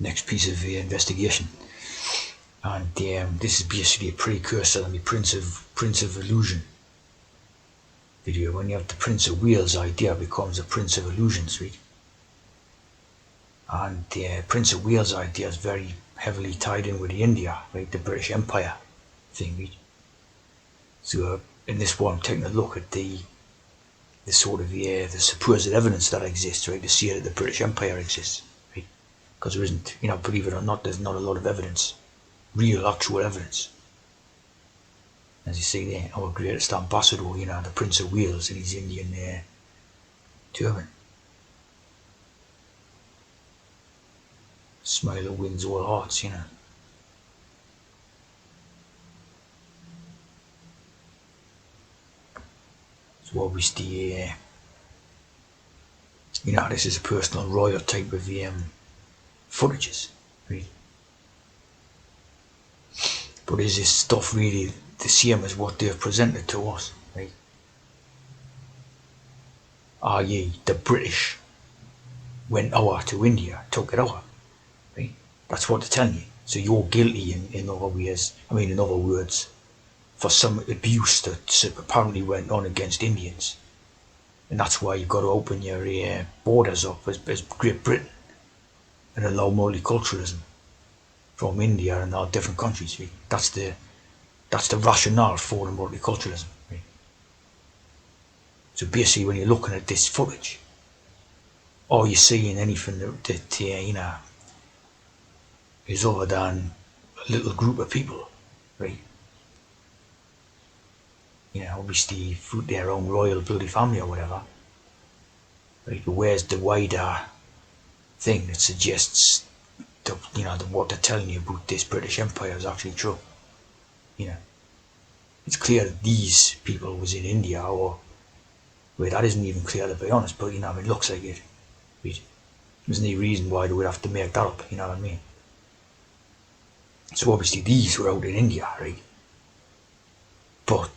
next piece of investigation, and this is basically a precursor to the Prince of Illusion video. When you have the Prince of Wales idea becomes the Prince of Illusions, right? And the Prince of Wales idea is very heavily tied in with the India, right? The British Empire thing, right? So in this one, I'm taking a look at the sort of the supposed evidence that exists, right, to see that the British Empire exists, right? Because there isn't, believe it or not, there's not a lot of evidence, real, actual evidence. As you see there, our greatest ambassador, the Prince of Wales in his Indian turban. Smile that wins all hearts, So obviously, this is a personal royal type of footages, right? But is this stuff really the same as what they've presented to us, right? I.e., the British went over to India, took it over, right? That's what they're telling you. So you're guilty in other ways, in other words, for some abuse that apparently went on against Indians. And that's why you've got to open your borders up as Great Britain and allow multiculturalism from India and all different countries. Right? That's the rationale for the multiculturalism. Right? So basically, when you're looking at this footage, all you're seeing anything that is other than a little group of people, right? Obviously through their own royal bloody family or whatever, right? But where's the wider thing that suggests that, that what they're telling you about this British Empire is actually true? It's clear that these people was in India, or that isn't even clear, to be honest, but it looks like it. Right? There's no reason why they would have to make that up, you know what I mean? So obviously these were out in India, right? But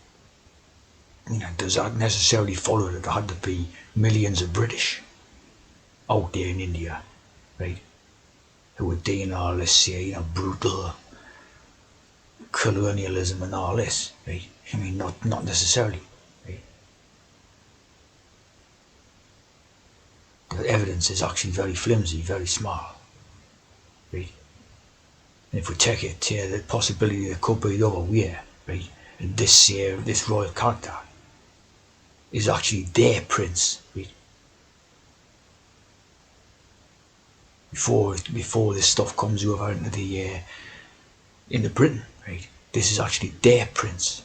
does that necessarily follow that there had to be millions of British out there in India, right? Who were doing all this, brutal colonialism and all this, right? Not necessarily, right? The evidence is actually very flimsy, very small, right? And if we take it to the possibility that it could be the other way, right? And this royal character is actually their prince, right? Before this stuff comes over into Britain, right? This is actually their prince,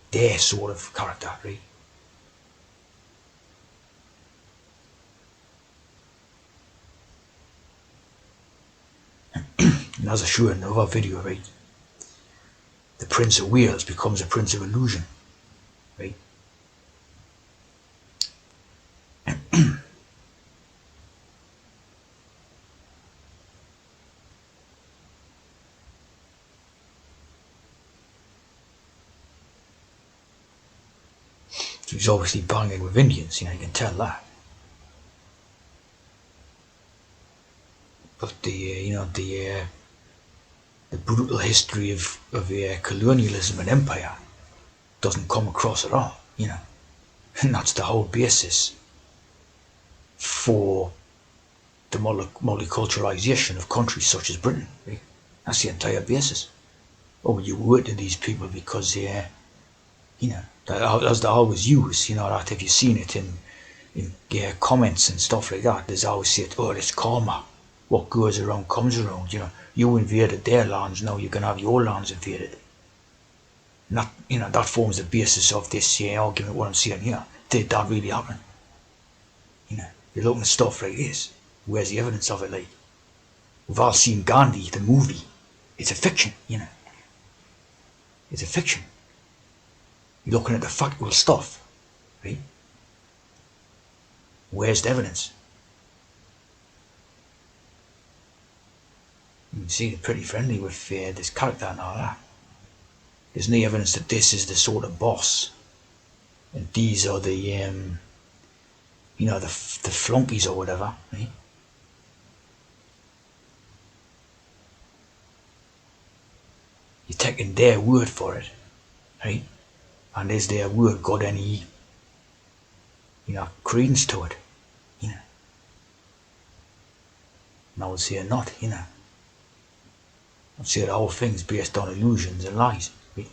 their sort of character, right? And as I showed in another video, right? The Prince of Wales becomes a Prince of Illusion, right? So he's obviously banging with Indians, you can tell that. But the brutal history of colonialism and empire doesn't come across at all, and that's the whole basis for the multiculturalization of countries such as Britain, right? That's the entire basis. Oh, you work to these people because as they always use, that if you've seen it in comments and stuff like that, there's always said, oh, it's karma. What goes around comes around, You invaded their lands, now you can have your lands invaded. And that forms the basis of this argument, what I'm saying here. Did that really happen? You're looking at stuff like this. Where's the evidence of it, like? We've all seen Gandhi, the movie. It's a fiction, It's a fiction. You're looking at the factual stuff, right? Where's the evidence? You can see they're pretty friendly with this character and all that. There's no evidence that this is the sort of boss, and these are the the flunkies or whatever, right? You're taking their word for it, right? And is their word got any, credence to it? You know, and I would say not. I'd say the whole thing's based on illusions and lies, right?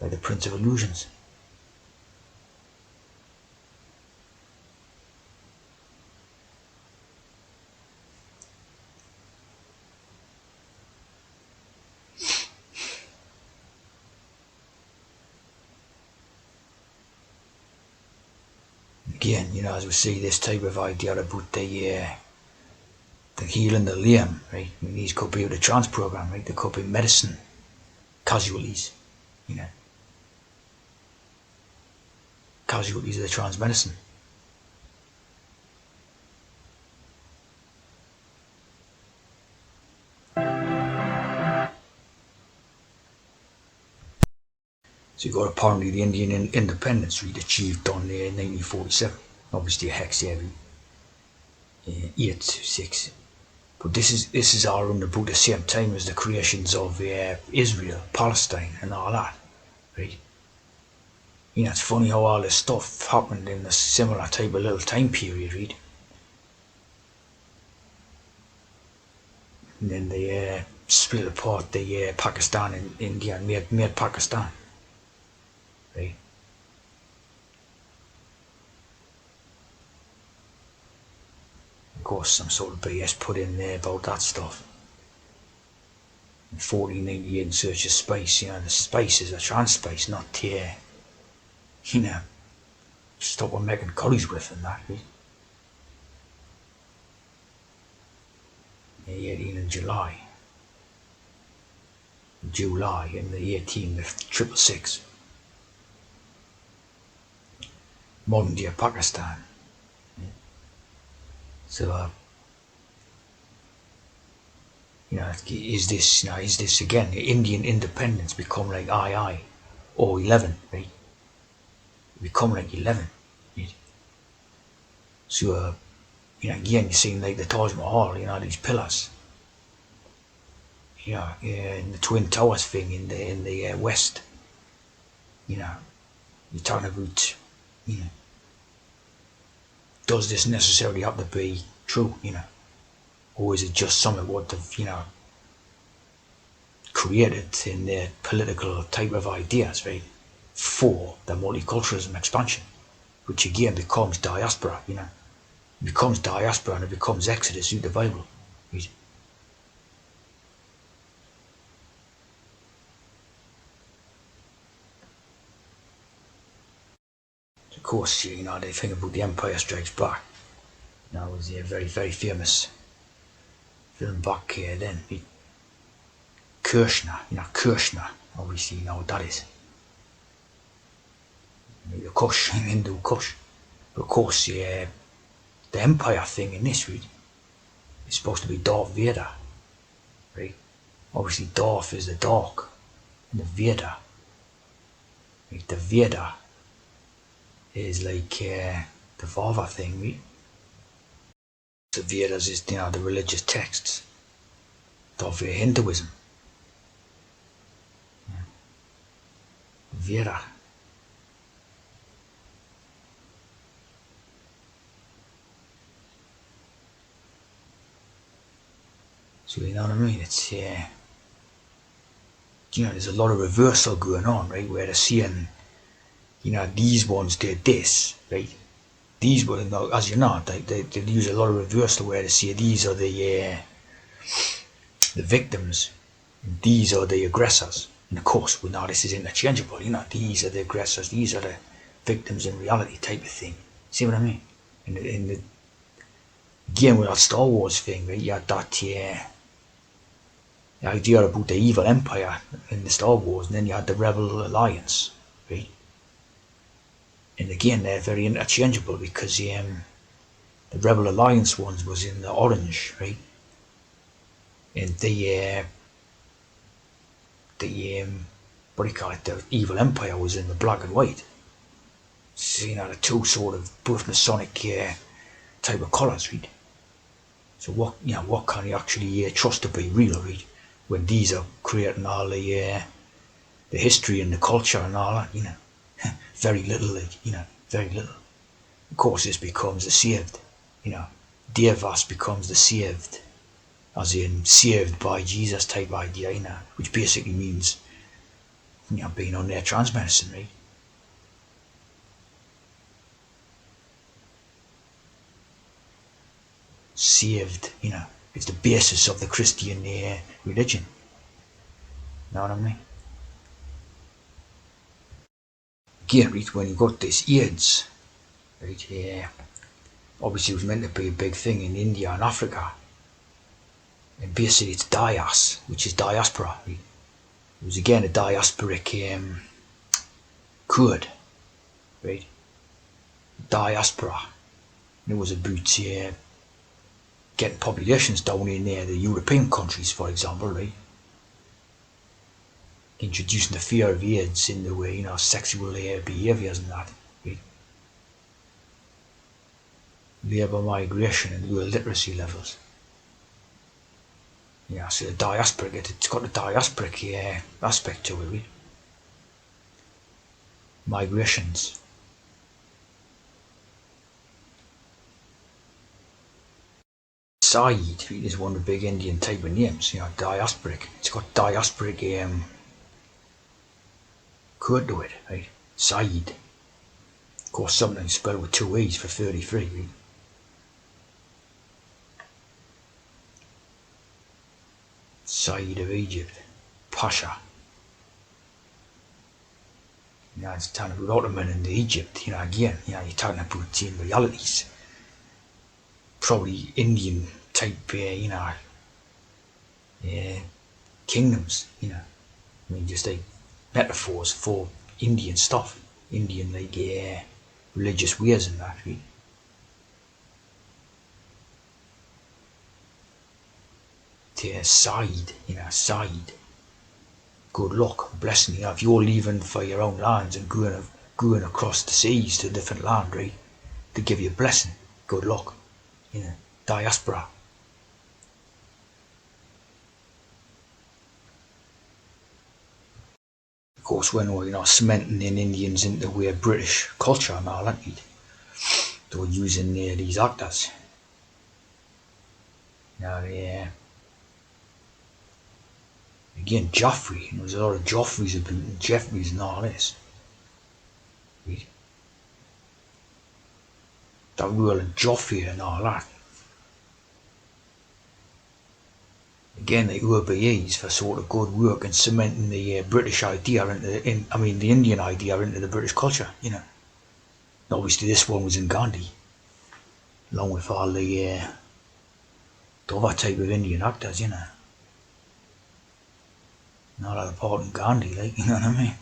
Like the Prince of Illusions. Again, as we see this type of idea about the healing the lame, right? I mean, these could be with the trans program, right? They could be medicine casualties, you know, casualties of the trans medicine. So you got apparently the Indian independence really achieved on there in 1947. Obviously a hex every 826. But this is all around about the same time as the creations of Israel, Palestine, and all that, right? It's funny how all this stuff happened in a similar type of little time period, right? And then they split apart the Pakistan and India and made Pakistan, right? Of course, some sort of BS put in there about that stuff. In 1498 in search of space, the space is a trans space, not stop what making curries with and that, right? 18 in July and the 18 with 666. Modern day Pakistan. So, is this again Indian independence become like II or 11, right? Become like 11, right? So, again, you're seeing like the Taj Mahal, these pillars, in the Twin Towers thing in the West, you're talking about, does this necessarily have to be true, or is it just something what they've, created in their political type of ideas, right, for the multiculturalism expansion, which again becomes diaspora, becomes diaspora and it becomes exodus through the Bible, right? Of course, they think about the Empire Strikes Back. That was a very, very famous film back then. Krishna, obviously you know what that is. The Kush, Hindu Kush. But of course, the Empire thing in this, right, is supposed to be Darth Vader, right? Obviously, Darth is the dark, and the Vader, right? The Vader is like the father thing, right? The Vedas is, the religious texts of Hinduism. Veda. So you know what I mean? It's there's a lot of reversal going on, right? Where they're saying, these ones did this, right? These were, as you know, they use a lot of reversal where they say these are the victims, and these are the aggressors. And of course, we know this is interchangeable. These are the aggressors, these are the victims in reality type of thing. See what I mean? Again, with that Star Wars thing, right? You had that the idea about the evil empire in the Star Wars, and then you had the Rebel Alliance, right? And again, they're very interchangeable because the Rebel Alliance ones was in the orange, right? And the what do you call it? The evil empire was in the black and white. So the two sort of both Masonic type of colours, right? So what can you actually trust to be real, right? when these are creating all the history and the culture and all that, very little, very little. Of course, this becomes the saved, you know, Devas becomes the saved, as in saved by Jesus type idea, which basically means, being on their trans medicine, right? Saved, it's the basis of the Christian religion. You know what I mean? Again, right, when you got this AIDS, right, obviously it was meant to be a big thing in India and Africa. And basically it's dias, which is diaspora. Right? It was again a diasporic code, right? Diaspora. And it was about getting populations down in the European countries, for example, right? Introducing the fear of AIDS in the way, sexual behaviours and that, right? Labour migration and lower literacy levels. Yeah, so the diasporic, it's got a diasporic aspect to it, right? Migrations. Saeed is one of the big Indian type of names, diasporic. It's got diasporic code to it, right? Saeed. Of course, sometimes spelled with two E's for 33, right? Saeed of Egypt. Pasha. It's talking about Ottoman and Egypt, again, you're talking about realities. Probably Indian type, kingdoms, I mean, just like metaphors for Indian stuff, Indian like religious ways and that, right? Side, side. Good luck, blessing. If you're leaving for your own lands and going across the seas to a different land, right, to give you a blessing, good luck, diaspora. Of course, when we're cementing in Indians into British culture and all that, they were using these actors. Now, again, Joffrey, there's a lot of Joffreys about and Jeffreys and all this. Right? That rule of Joffrey and all that. Again, the URBEs for sort of good work and cementing the British idea the Indian idea into the British culture, Obviously, this one was in Gandhi, along with all the other type of Indian actors, Not that important Gandhi, like, you know what I mean?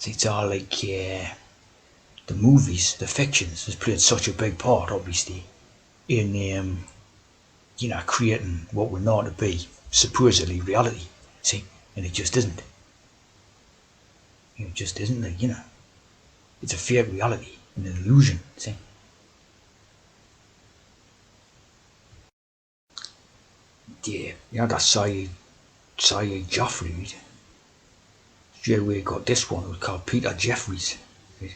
It's all like the movies, the fictions, has played such a big part, obviously, in creating what we're not to be supposedly reality. See, and it just isn't. It just isn't, like, it's a fake reality, an illusion. See. Yeah, that Syed Joffrey. Straight away got this one, it was called Peter Jeffries. Yeah,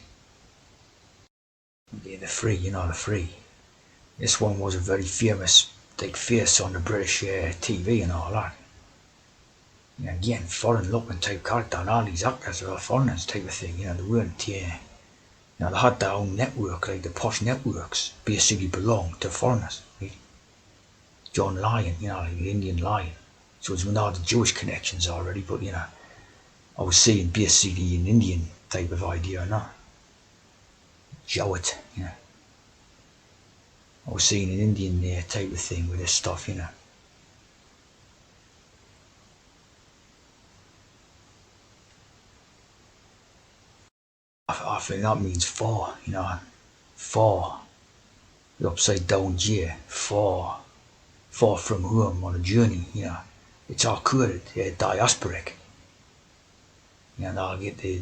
the Free, the Free. This one was a very famous like face on the British TV and all that. Again, foreign looking type character, and all these actors are foreigners type of thing, they weren't, they had their own network, like the posh networks, basically belonged to foreigners, right? John Lyon, like the Indian Lion. So it's not the Jewish connections already, but, I was seeing basically an Indian type of idea, Jowett, I was seeing an Indian type of thing with this stuff, I think that means far, far, the upside down J, far from home on a journey, It's all coded, diasporic. And I'll get the